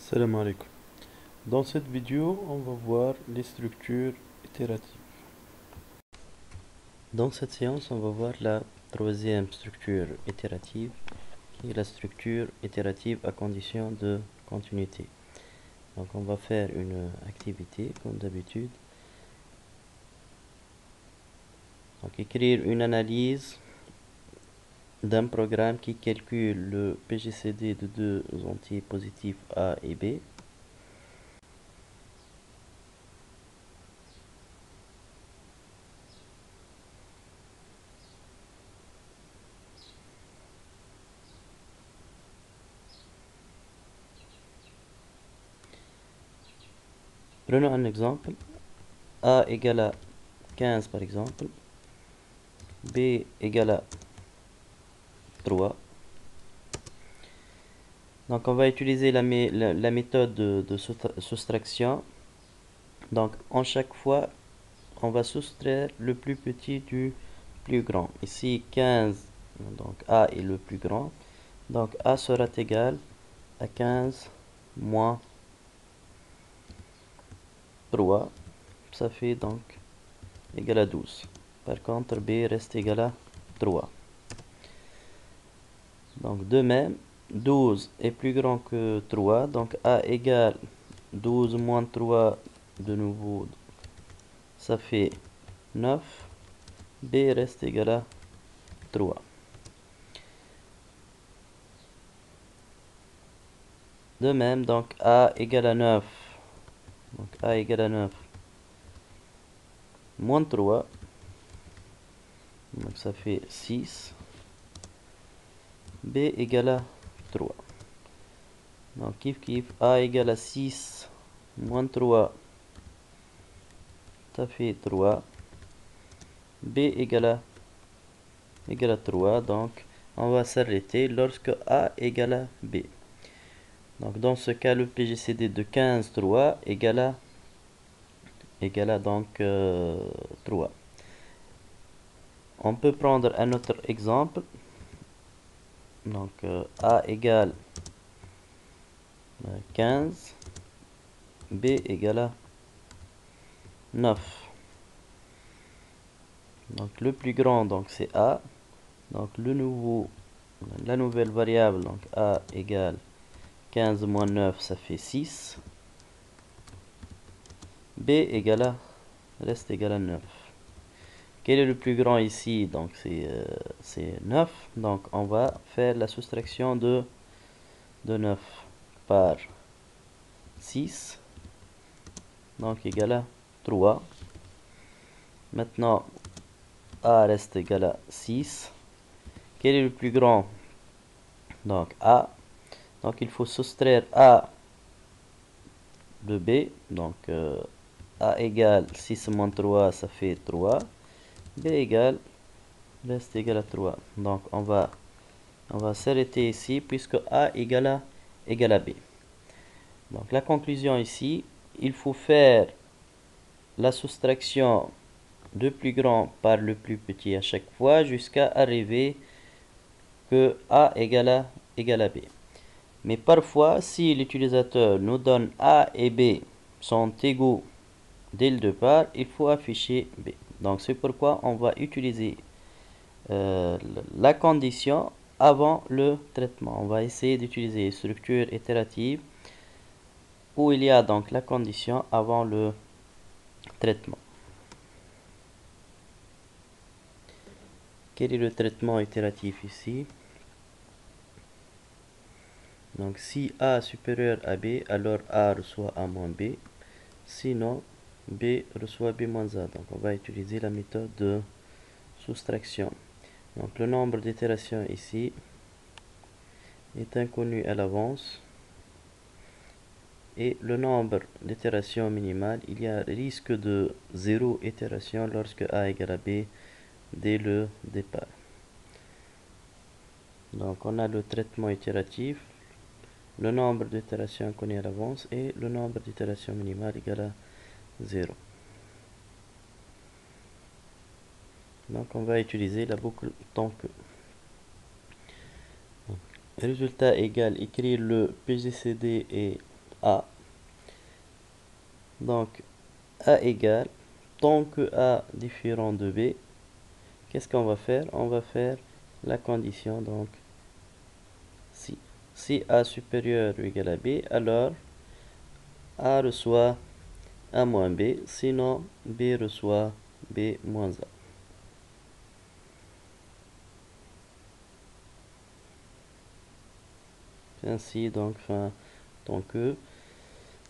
Salam alaikum. Dans cette vidéo, on va voir les structures itératives. Dans cette séance, on va voir la troisième structure itérative, qui est la structure itérative à condition de continuité. Donc on va faire une activité, comme d'habitude. Donc écrire une analyse d'un programme qui calcule le PGCD de deux entiers positifs A et B. Prenons un exemple. A égale à 15 par exemple. B égale à 3. Donc on va utiliser la méthode de soustraction. Donc en chaque fois, on va soustraire le plus petit du plus grand. Ici 15, donc A est le plus grand. Donc A sera égal à 15 moins 3. Ça fait donc égal à 12. Par contre, B reste égal à 3. Donc de même, 12 est plus grand que 3. Donc A égale 12 moins 3 de nouveau. Ça fait 9. B reste égal à 3. De même, donc A égale à 9. Donc A égale à 9. Moins 3. Donc ça fait 6. B égale à 3. Donc kiff A égale à 6 moins 3. Ça fait 3. B égale à 3. Donc on va s'arrêter lorsque A égale à B. Donc dans ce cas, le PGCD de 15, 3 égale à donc 3. On peut prendre un autre exemple. Donc A égale 15, B égale à 9. Donc le plus grand, donc c'est A. Donc la nouvelle variable, donc A égale 15 moins 9, ça fait 6. B reste égal à 9. Quel est le plus grand ici? Donc c'est 9. Donc on va faire la soustraction de 9 par 6. Donc égal à 3. Maintenant, A reste égal à 6. Quel est le plus grand? Donc A. Donc il faut soustraire A de B. Donc A égale 6 moins 3, ça fait 3. B reste égal à 3. Donc on va s'arrêter ici puisque A égale à B. Donc la conclusion ici, il faut faire la soustraction du plus grand par le plus petit à chaque fois jusqu'à arriver que A égale à B. Mais parfois, si l'utilisateur nous donne A et B sont égaux dès le départ, il faut afficher B. Donc c'est pourquoi on va utiliser la condition avant le traitement. On va essayer d'utiliser une structure itérative où il y a donc la condition avant le traitement. Quel est le traitement itératif ici? Donc si A est supérieur à B, alors A reçoit A moins B. Sinon, B reçoit B moins A. Donc on va utiliser la méthode de soustraction. Donc le nombre d'itérations ici est inconnu à l'avance. Et le nombre d'itérations minimales, il y a risque de 0 itération lorsque A égale à B dès le départ. Donc on a le traitement itératif, le nombre d'itérations connu à l'avance et le nombre d'itérations minimales égal à 0. Donc on va utiliser la boucle tant que. Résultat égal, écrire le PGCD et A. Donc A égale, tant que A différent de B, qu'est-ce qu'on va faire? On va faire la condition, donc si A supérieur ou égal à B, alors A reçoit A moins B, sinon B reçoit B moins A. Ainsi, donc, tant que,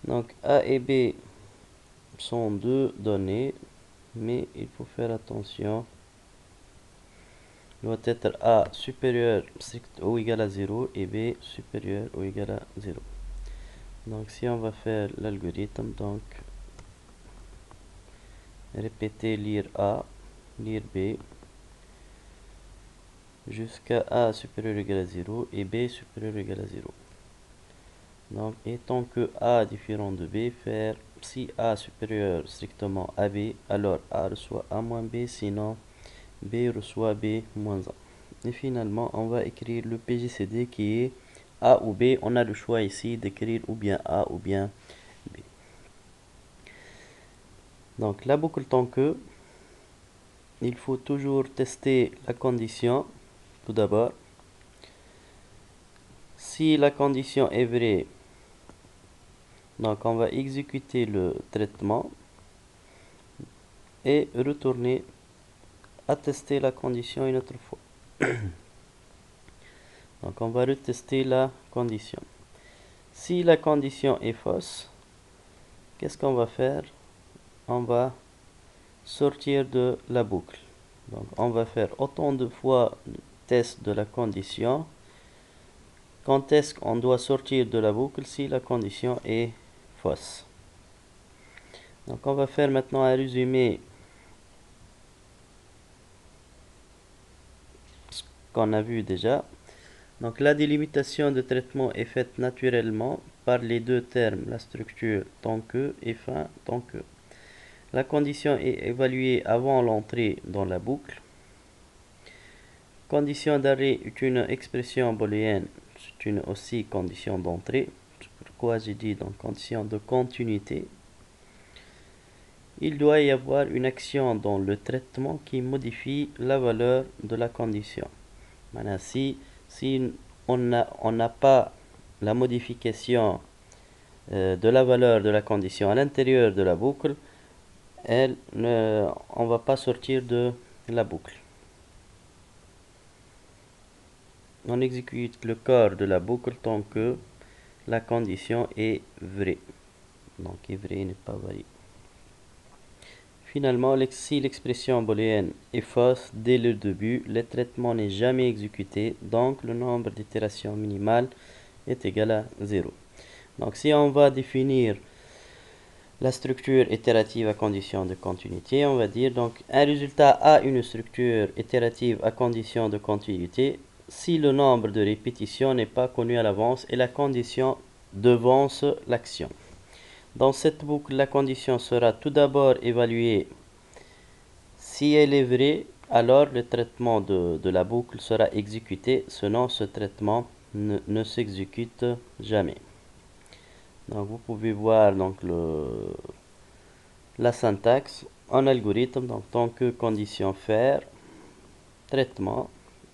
donc A et B sont deux données, mais il faut faire attention. Doit être A supérieur ou égal à 0 et B supérieur ou égal à 0. Donc si on va faire l'algorithme, donc répéter lire A, lire B, jusqu'à A supérieur ou égal à 0 et B supérieur ou égal à 0. Donc, et tant que A différent de B, faire si A supérieur strictement à B, alors A reçoit A moins B, sinon B reçoit B moins A. Et finalement, on va écrire le PGCD qui est A ou B. On a le choix ici d'écrire ou bien A ou bien B. Donc la boucle tant que, il faut toujours tester la condition tout d'abord. Si la condition est vraie, donc on va exécuter le traitement et retourner à tester la condition une autre fois. Donc on va retester la condition. Si la condition est fausse, qu'est-ce qu'on va faire? On va sortir de la boucle. Donc on va faire autant de fois le test de la condition. Quand est-ce qu'on doit sortir de la boucle si la condition est fausse? Donc on va faire maintenant un résumé ce qu'on a vu déjà. Donc la délimitation de traitement est faite naturellement par les deux termes, la structure tant que et fin tant que. La condition est évaluée avant l'entrée dans la boucle. Condition d'arrêt est une expression booléenne, c'est une aussi condition d'entrée. Pourquoi j'ai dit donc condition de continuité? Il doit y avoir une action dans le traitement qui modifie la valeur de la condition. Maintenant, si on n'a pas la modification de la valeur de la condition à l'intérieur de la boucle, on ne va pas sortir de la boucle. On exécute le corps de la boucle tant que la condition est vraie. Donc, est vrai n'est pas valide. Finalement, si l'expression booléenne est fausse dès le début, le traitement n'est jamais exécuté, donc le nombre d'itérations minimales est égal à 0. Donc si on va définir la structure itérative à condition de continuité, on va dire donc un résultat a une structure itérative à condition de continuité si le nombre de répétitions n'est pas connu à l'avance et la condition devance l'action. Dans cette boucle, la condition sera tout d'abord évaluée. Si elle est vraie, alors le traitement de la boucle sera exécuté, sinon ce traitement ne s'exécute jamais. Donc vous pouvez voir donc la syntaxe en algorithme, donc tant que condition faire, traitement,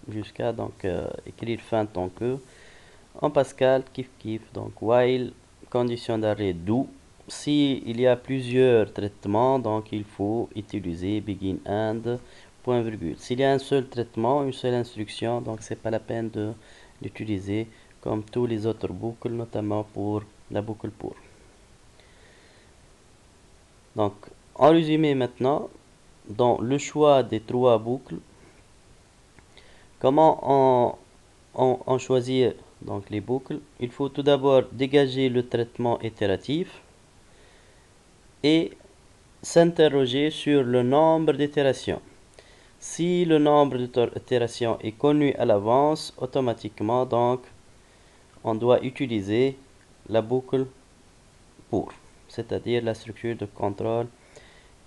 jusqu'à donc écrire fin tant que, en Pascal, kiff, donc while, condition d'arrêt do. Si il y a plusieurs traitements, donc il faut utiliser begin and, point virgule. S'il y a un seul traitement, une seule instruction, donc c'est pas la peine de l'utiliser comme tous les autres boucles, notamment pour la boucle pour. Donc, en résumé maintenant, dans le choix des trois boucles, comment on choisit donc les boucles? Il faut tout d'abord dégager le traitement itératif et s'interroger sur le nombre d'itérations. Si le nombre d'itérations est connu à l'avance, automatiquement, donc, on doit utiliser la boucle pour, c'est-à-dire la structure de contrôle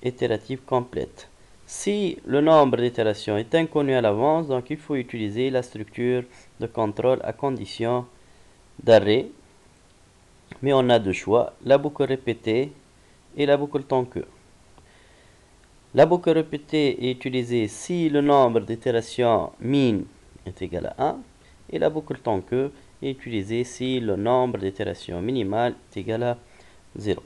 itérative complète. Si le nombre d'itérations est inconnu à l'avance, donc il faut utiliser la structure de contrôle à condition d'arrêt. Mais on a deux choix, la boucle répétée et la boucle tant que. La boucle répétée est utilisée si le nombre d'itérations min est égal à 1. Et la boucle tant que est utilisée si le nombre d'itérations minimales est égal à 0.